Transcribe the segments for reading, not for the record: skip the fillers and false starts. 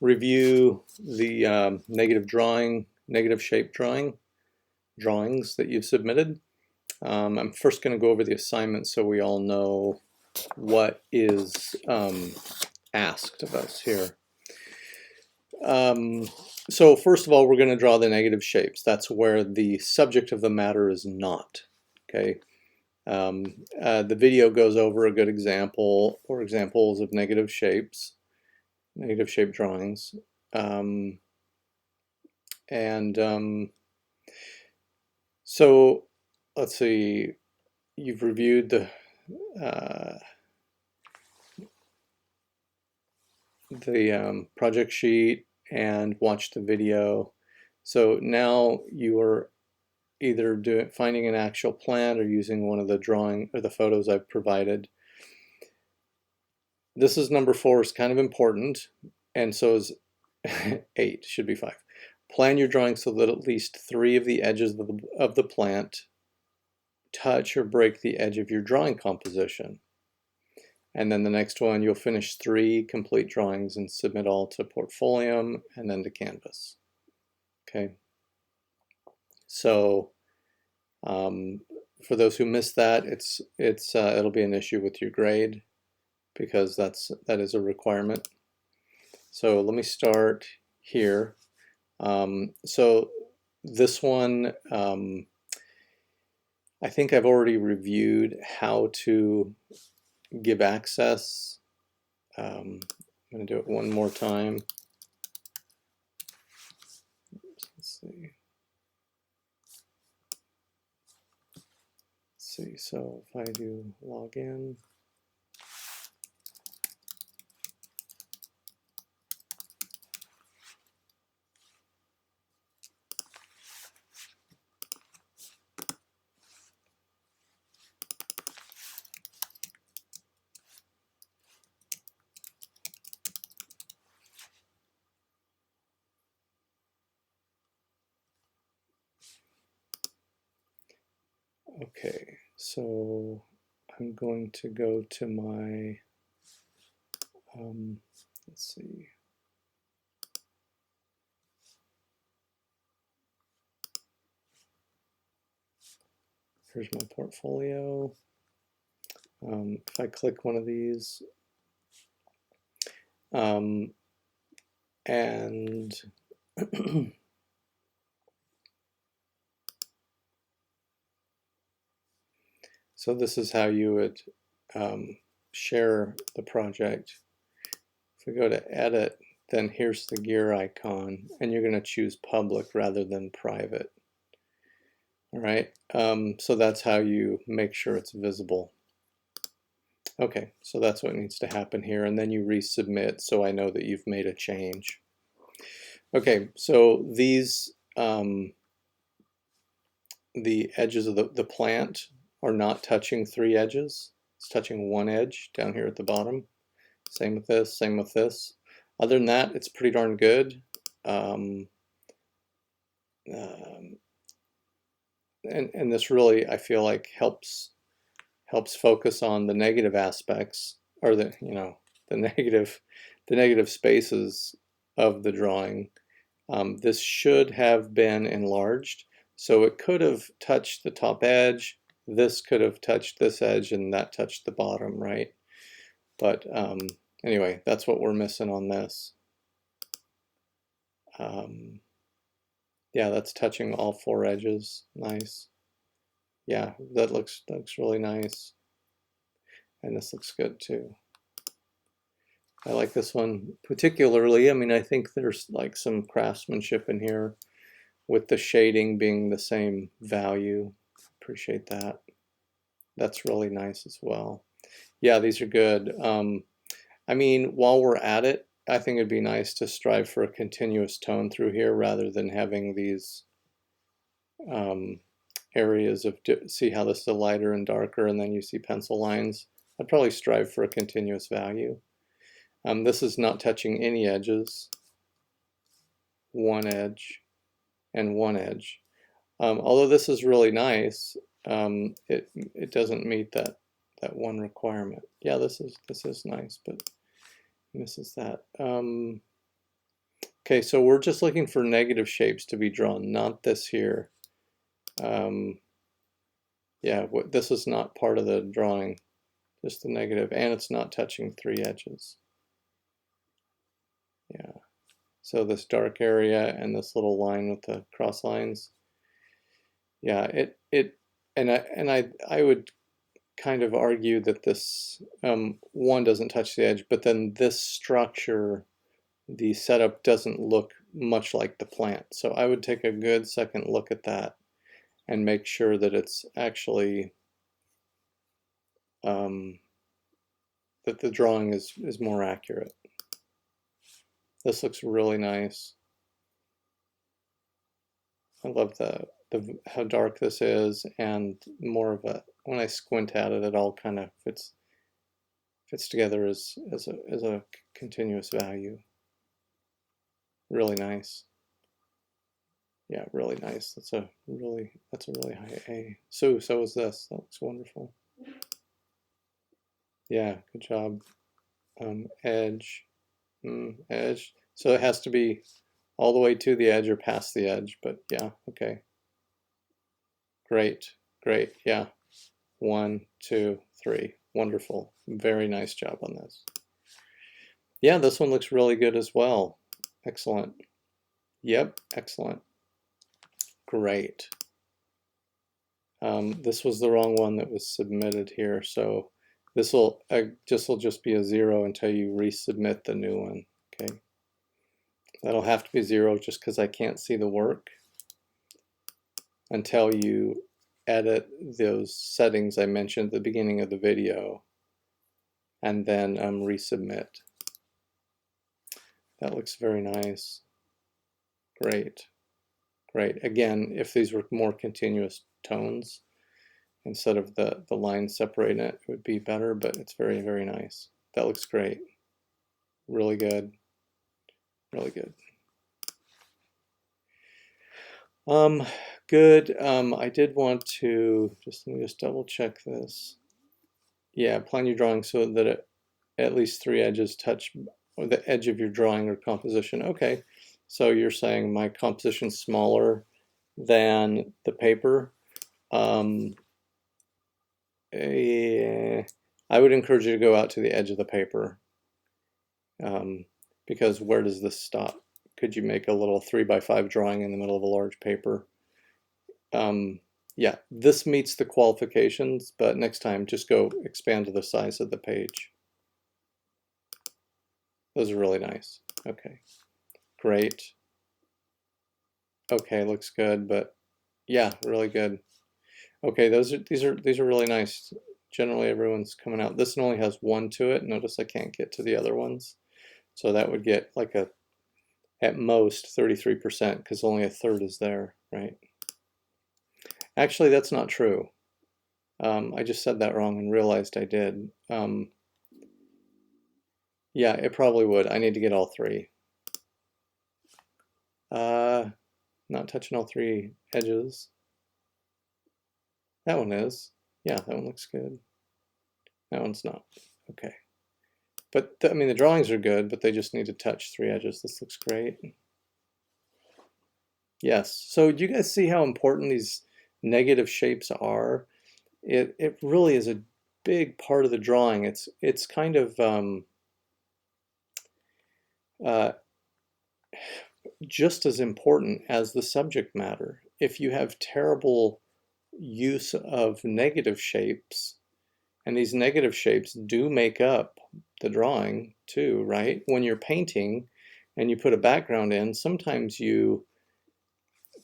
review the negative shape drawings that you've submitted. I'm first going to go over the assignment so we all know what is asked of us here. So first of all, we're going to draw the negative shapes. That's where the subject of the matter is not. Okay. The video goes over a good example or examples of negative shape drawings. So let's see, you've reviewed the project sheet and watched the video. So now you are either finding an actual plan or using one of the drawing or the photos I've provided. This is number 4, is kind of important, and so is 8, should be 5. Plan your drawing so that at least 3 of the edges of the plant touch or break the edge of your drawing composition. And then the next one, you'll finish 3 complete drawings and submit all to Portfolium and then to Canvas. Okay. So for those who missed that, it'll be an issue with your grade because that is a requirement. So let me start here. So this one, I think I've already reviewed how to give access. I'm going to do it one more time. Let's see. So if I do login. Okay, so I'm going to go to my, let's see. Here's my portfolio. If I click one of these, and so this is how you would share the project. If we go to edit, then here's the gear icon, and you're going to choose public rather than private. All right, so that's how you make sure it's visible. Okay, so that's what needs to happen here, and then you resubmit so I know that you've made a change. Okay, so these, the edges of the plant are not touching 3 edges. It's touching 1 edge down here at the bottom. Same with this, same with this. Other than that, it's pretty darn good. And this really, I feel like, helps focus on the negative aspects, or the negative spaces of the drawing. This should have been enlarged, so it could have touched the top edge. This could have touched this edge, and that touched the bottom, right? But anyway, that's what we're missing on this. Yeah, that's touching all 4 edges. Nice. Yeah, that looks really nice. And this looks good too. I like this one particularly. I mean, I think there's like some craftsmanship in here with the shading being the same value. Appreciate that. That's really nice as well. Yeah, these are good. I mean, while we're at it, I think it'd be nice to strive for a continuous tone through here rather than having these areas of, see how this is lighter and darker and then you see pencil lines. I'd probably strive for a continuous value. This is not touching any edges. 1 edge and 1 edge. Although this is really nice, it doesn't meet that one requirement. Yeah, this is nice, but misses that. Okay, so we're just looking for negative shapes to be drawn, not this here. Yeah, this is not part of the drawing, just the negative, and it's not touching 3 edges. Yeah, so this dark area and this little line with the cross lines. Yeah, I would kind of argue that this one doesn't touch the edge, but then this structure, the setup doesn't look much like the plant. So I would take a good second look at that and make sure that it's actually that the drawing is more accurate. This looks really nice. I love how dark this is, and more of a, when I squint at it, it all kind of fits together as a continuous value. Really nice. Yeah, really nice. That's a really high A. So is this. That looks wonderful. Yeah, good job. Edge, edge. So it has to be all the way to the edge or past the edge, but yeah, okay. Great, great, yeah. 1, 2, 3. Wonderful. Very nice job on this. Yeah, this one looks really good as well. Excellent. Yep, excellent. Great. This was the wrong one that was submitted here, so this will just be a 0 until you resubmit the new one. Okay, that'll have to be 0 just because I can't see the work until you edit those settings I mentioned at the beginning of the video, and then resubmit. That looks very nice. Great, great. Again, if these were more continuous tones instead of the line separating it, it would be better, but it's very, very nice. That looks great. Really good. Really good. Good. I did want to let me just double check this. Yeah, plan your drawing so that at least 3 edges touch the edge of your drawing or composition. Okay, so you're saying my composition's smaller than the paper. I would encourage you to go out to the edge of the paper, because where does this stop? Could you make a little 3x5 drawing in the middle of a large paper? Yeah, this meets the qualifications, but next time just go expand to the size of the page. Those are really nice. Okay, great. Okay, looks good, but yeah, really good. Okay, these are really nice. Generally, everyone's coming out. This one only has 1 to it. Notice I can't get to the other ones, so that would get like at most 33% because only a third is there, right? Actually, that's not true. I just said that wrong and realized I did. Yeah, it probably would. I need to get all 3. Not touching all 3 edges. That one is. Yeah, that one looks good. That one's not. Okay. But I mean, the drawings are good, but they just need to touch 3 edges. This looks great. Yes. So do you guys see how important these negative shapes are? It really is a big part of the drawing. It's kind of just as important as the subject matter. If you have terrible use of negative shapes, and these negative shapes do make up the drawing too, right? When you're painting and you put a background in, sometimes you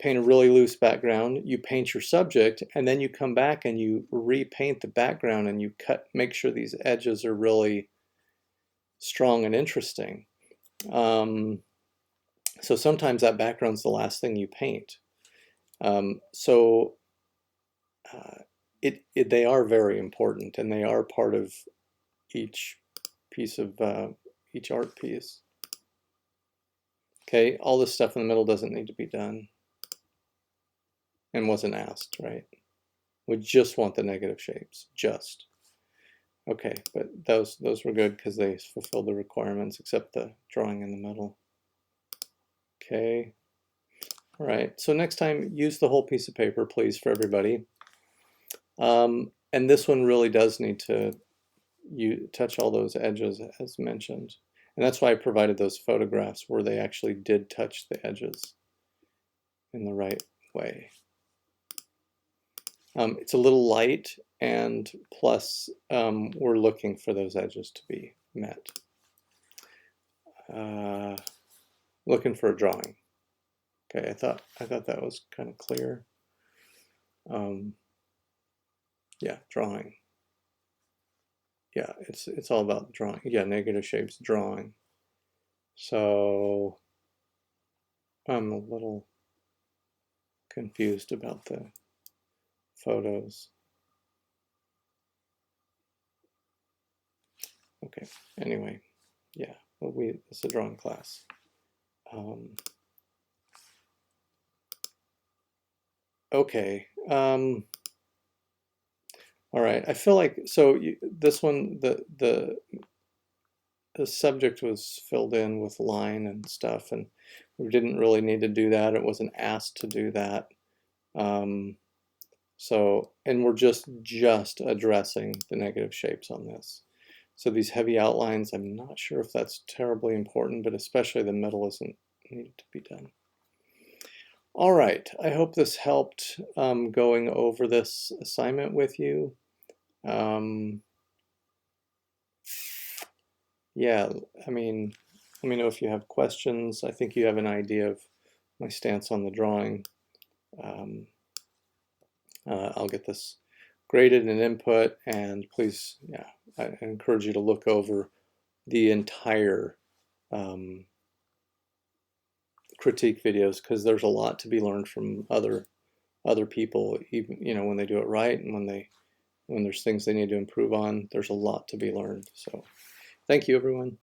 paint a really loose background, you paint your subject, and then you come back and you repaint the background and you make sure these edges are really strong and interesting. So sometimes that background's the last thing you paint. They are very important, and they are part of each piece of each art piece. Okay, all this stuff in the middle doesn't need to be done and wasn't asked, right? We just want the negative shapes, just. Okay, but those were good because they fulfilled the requirements, except the drawing in the middle. Okay. All right. So next time, use the whole piece of paper, please, for everybody. And this one really does need to touch all those edges as mentioned. And that's why I provided those photographs where they actually did touch the edges in the right way. It's a little light, and plus we're looking for those edges to be met. Looking for a drawing. Okay, I thought that was kind of clear. Yeah, drawing. Yeah, it's all about drawing. Yeah, negative shapes, drawing. So I'm a little confused about the photos. Okay, anyway, yeah, well, it's a drawing class. Okay, all right, I feel like, so this one, the subject was filled in with line and stuff, and we didn't really need to do that. It wasn't asked to do that. So, and we're just addressing the negative shapes on this. So these heavy outlines, I'm not sure if that's terribly important, but especially the middle isn't needed to be done. All right, I hope this helped going over this assignment with you. Yeah, I mean, let me know if you have questions. I think you have an idea of my stance on the drawing. I'll get this graded and input, and please, yeah, I encourage you to look over the entire critique videos, because there's a lot to be learned from other people, even when they do it right, and when there's things they need to improve on. There's a lot to be learned. So thank you, everyone.